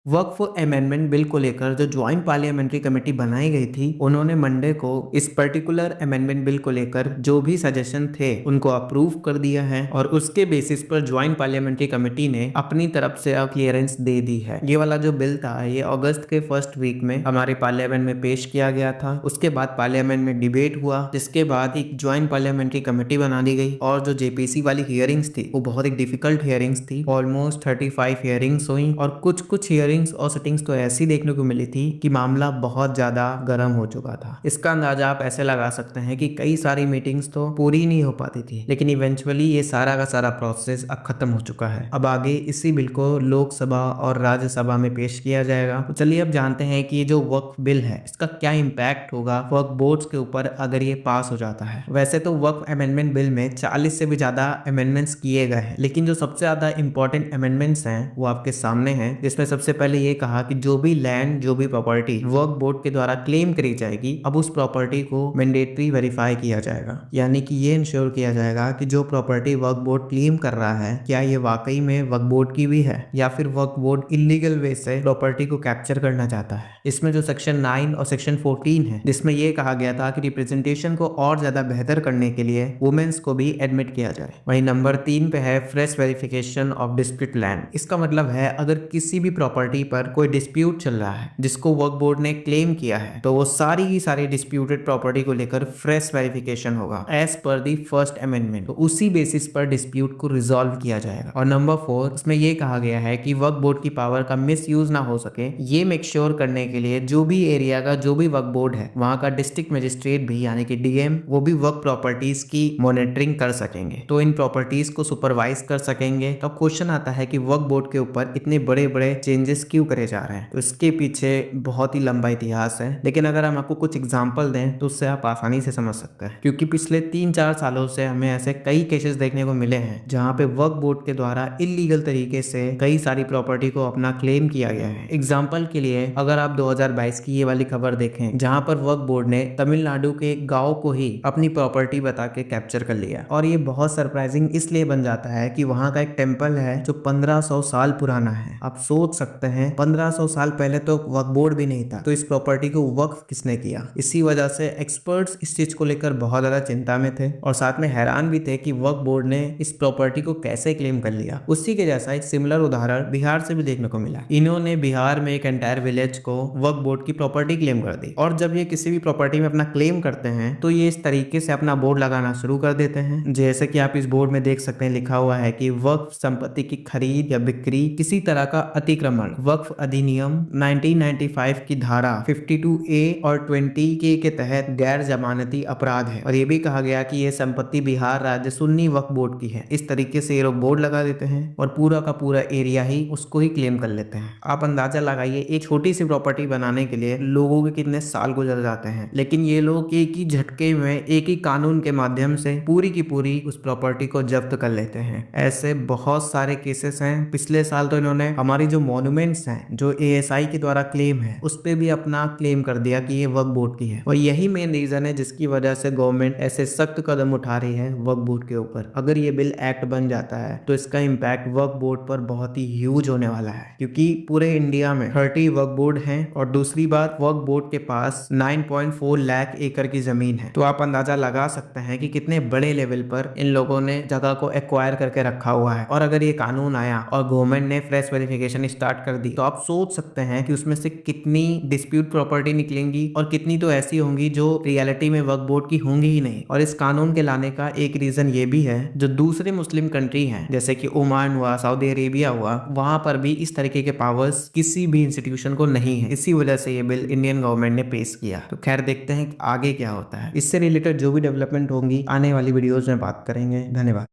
वक्फ amendment bill को लेकर जो ज्वाइंट पार्लियामेंट्री कमेटी बनाई गई थी, उन्होंने मंडे को इस पर्टिकुलर अमेंडमेंट बिल को लेकर जो भी सजेशन थे उनको अप्रूव कर दिया है और उसके बेसिस पर ज्वाइंट पार्लियामेंट्री कमेटी ने अपनी तरफ से क्लियरेंस दे दी है। ये वाला जो बिल था ये अगस्त के फर्स्ट वीक में हमारे पार्लियामेंट में पेश किया गया था। उसके बाद पार्लियामेंट में डिबेट हुआ, जिसके बाद एक ज्वाइंट पार्लियामेंट्री कमेटी बना दी गई और जो जेपीसी वाली हियरिंग्स थी वो बहुत एक डिफिकल्ट हियरिंग्स थी। ऑलमोस्ट 35 हियरिंग्स हुई और कुछ हियरिंग्स और सेटिंग्स तो ऐसी देखने को मिली थी कि मामला बहुत ज्यादा गर्म हो चुका था। इसका अंदाजा आप ऐसे लगा सकते हैं कि कई सारी मीटिंग्स तो पूरी नहीं हो पाती थी, लेकिन इवेंचुअली ये सारा का सारा प्रोसेस अब खत्म हो चुका है। अब आगे इसी बिल को लोकसभा और राज्यसभा में पेश किया जाएगा। तो चलिए अब जानते हैं कि ये जो वक्फ बिल है इसका क्या इम्पैक्ट होगा वक्फ बोर्ड्स के ऊपर अगर ये पास हो जाता है। वैसे तो वक्फ अमेंडमेंट बिल में 40 से भी ज्यादा अमेंडमेंट्स किए गए हैं, लेकिन जो सबसे ज्यादा इंपॉर्टेंट अमेंडमेंट्स हैं वो आपके सामने हैं, जिसमें सबसे पहले ये कहा कि जो भी लैंड, जो भी प्रॉपर्टी वक्फ बोर्ड के द्वारा क्लेम करी जाएगी, अब उस प्रॉपर्टी को मैंडेटरी वेरीफाई किया जाएगा। यानी कि ये इंश्योर किया जाएगा कि जो प्रॉपर्टी वक्फ बोर्ड क्लेम कर रहा है क्या ये वाकई में वक्फ बोर्ड की भी है या फिर वक्फ बोर्ड इलीगल वे से प्रॉपर्टी को कैप्चर करना चाहता है। इसमें जो सेक्शन 9 और सेक्शन 14 है, जिसमें ये कहा गया था कि रिप्रेजेंटेशन को और ज्यादा बेहतर करने के लिए वुमेन्स को भी एडमिट किया जाए। वहीं नंबर 3 पे है fresh verification of dispute land. इसका मतलब है अगर किसी भी प्रॉपर्टी पर कोई डिस्प्यूट चल रहा है जिसको वक्फ बोर्ड ने क्लेम किया है, तो वो सारी की सारी डिस्प्यूटेड प्रॉपर्टी को लेकर फ्रेश वेरिफिकेशन होगा as per the first amendment. तो उसी बेसिस पर डिस्प्यूट को रिजॉल्व किया जाएगा। और नंबर 4 इसमें यह कहा गया है कि वक्फ बोर्ड की पावर का मिस यूज ना हो सके, ये मेक श्योर करने के लिए जो भी एरिया का जो भी वक्फ बोर्ड है वहां का डिस्ट्रिक्ट मजिस्ट्रेट भी यानी कि डीएम वो भी वक्फ प्रॉपर्टीज की मॉनिटरिंग कर सकेंगे, तो इन प्रॉपर्टीज को सुपरवाइज कर सकेंगे। तो क्वेश्चन आता है कि वक्फ बोर्ड के ऊपर इतने बड़े बड़े चेंजेस क्यों करे जा रहे हैं। तो इसके पीछे बहुत ही लंबा इतिहास है, लेकिन अगर हम आपको कुछ एग्जांपल दें तो उससे आप आसानी से समझ सकते हैं, क्योंकि पिछले 3-4 सालों से हमें ऐसे कई केसेस देखने को मिले हैं जहां पे वक्फ बोर्ड के द्वारा इलीगल तरीके से कई सारी प्रॉपर्टी को अपना क्लेम किया गया है। एग्जाम्पल के लिए अगर आप 2022 की ये वाली खबर देखें जहां पर वक्फ बोर्ड ने तमिलनाडु के एक गांव को ही अपनी प्रॉपर्टी बता के कैप्चर कर लिया। और ये बहुत सरप्राइजिंग इसलिए बन जाता है कि वहां का एक टेम्पल है जो 1500 साल पुराना है। आप सोच सकते हैं 1500 साल पहले तो वक्फ बोर्ड भी नहीं था, तो इस प्रॉपर्टी को वक्फ किसने किया। इसी वजह से एक्सपर्ट्स इस चीज को लेकर बहुत ज्यादा चिंता में थे और साथ में हैरान भी थे कि वक्फ बोर्ड ने इस प्रॉपर्टी को कैसे क्लेम कर लिया। उसी के जैसा एक सिमिलर उदाहरण बिहार से भी देखने को मिला। इन्होंने बिहार में एक एंटायर विलेज को वक्फ बोर्ड की प्रॉपर्टी क्लेम कर दी और जब ये किसी भी प्रॉपर्टी में अपना क्लेम करते हैं तो ये इस तरीके से अपना बोर्ड लगाना शुरू कर देते हैं, जैसे कि आप इस बोर्ड में देख सकते हैं लिखा हुआ है कि वक्फ संपत्ति की खरीद या बिक्री, किसी तरह का अतिक्रमण वक्फ अधिनियम 1995 की धारा 52A और 20K के तहत गैर जमानती अपराध है। और ये भी कहा गया कि ये संपत्ति बिहार राज्य सुन्नी वक्फ बोर्ड की है। इस तरीके से ये लोग बोर्ड लगा देते हैं और पूरा का पूरा एरिया ही उसको ही क्लेम कर लेते हैं। आप अंदाजा लगाइए एक छोटी सी प्रॉपर्टी बनाने के लिए लोगों के कितने साल गुजर जाते हैं, लेकिन ये लोग एक ही झटके में एक ही कानून के माध्यम से पूरी की पूरी उस प्रॉपर्टी को जब्त कर लेते हैं। ऐसे बहुत सारे केसेस हैं। पिछले साल तो इन्होंने हमारी जो मॉन्यूमेंट्स हैं जो एएसआई के द्वारा क्लेम है उस पे भी अपना क्लेम कर दिया कि ये वक्फ बोर्ड की है। और यही मेन रीजन है जिसकी वजह से गवर्नमेंट ऐसे सख्त कदम उठा रही है वक्फ बोर्ड के ऊपर। अगर ये बिल एक्ट बन जाता है तो इसका इम्पैक्ट वक्फ बोर्ड पर बहुत ही ह्यूज होने वाला है, क्योंकि पूरे इंडिया में 30 वक्फ बोर्ड हैं और दूसरी बात वक्फ बोर्ड के पास 9.4 लाख एकड़ की जमीन है। तो आप अंदाजा लगा सकते हैं कि कितने बड़े लेवल पर इन लोगों ने जगह को एक्वायर करके रखा हुआ है। और अगर ये कानून आया और गवर्नमेंट ने फ्रेश वेरिफिकेशन स्टार्ट कर दी तो आप सोच सकते हैं कि उसमें से कितनी डिस्प्यूट प्रॉपर्टी निकलेंगी और कितनी तो ऐसी होंगी जो रियलिटी में वक्फ बोर्ड की होंगी ही नहीं। और इस कानून के लाने का एक रीजन ये भी है जो दूसरे मुस्लिम कंट्री हैं जैसे कि ओमान हुआ, सऊदी अरेबिया हुआ, वहां पर भी इस तरीके के पावर्स किसी भी इंस्टीट्यूशन को नहीं है। इसी वजह से ये बिल इंडियन गवर्नमेंट ने पेश किया। तो खैर देखते हैं आगे क्या होता है। इससे रिलेटेड जो भी डेवलपमेंट होंगी आने वाली वीडियोज में बात करेंगे। धन्यवाद।